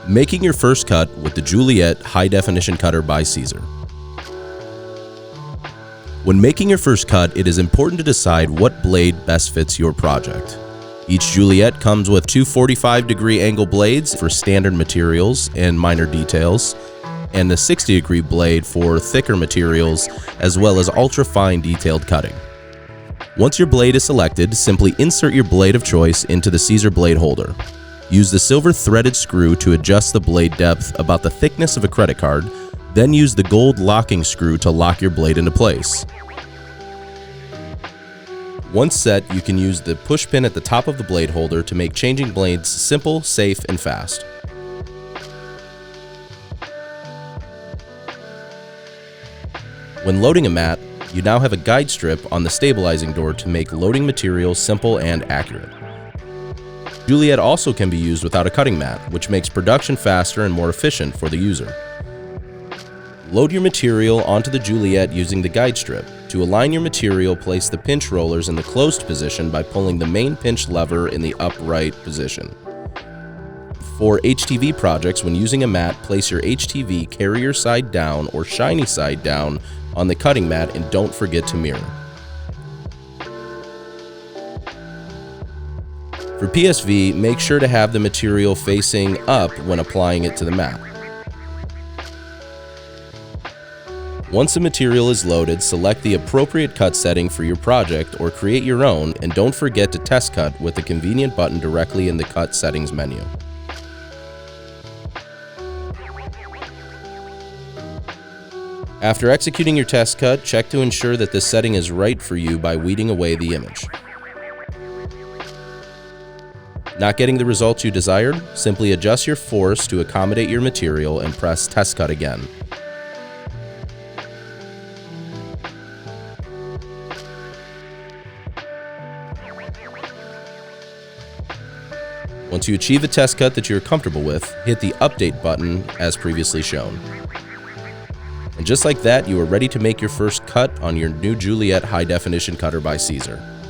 Making your first cut with the Juliet High Definition Cutter by Siser. When making your first cut, it is important to decide what blade best fits your project. Each Juliet comes with two 45-degree angle blades for standard materials and minor details, and the 60-degree blade for thicker materials as well as ultra-fine detailed cutting. Once your blade is selected, simply insert your blade of choice into the Siser blade holder. Use the silver threaded screw to adjust the blade depth about the thickness of a credit card, then use the gold locking screw to lock your blade into place. Once set, you can use the push pin at the top of the blade holder to make changing blades simple, safe, and fast. When loading a mat, you now have a guide strip on the stabilizing door to make loading materials simple and accurate. Juliet also can be used without a cutting mat, which makes production faster and more efficient for the user. Load your material onto the Juliet using the guide strip. To align your material, place the pinch rollers in the closed position by pulling the main pinch lever in the upright position. For HTV projects, when using a mat, place your HTV carrier side down or shiny side down on the cutting mat and don't forget to mirror. For PSV, make sure to have the material facing up when applying it to the mat. Once the material is loaded, select the appropriate cut setting for your project or create your own, and don't forget to test cut with the convenient button directly in the cut settings menu. After executing your test cut, check to ensure that this setting is right for you by weeding away the image. Not getting the results you desired? Simply adjust your force to accommodate your material and press test cut again. Once you achieve a test cut that you're comfortable with, hit the update button as previously shown. And just like that, you are ready to make your first cut on your new Juliet High Definition Cutter by Siser.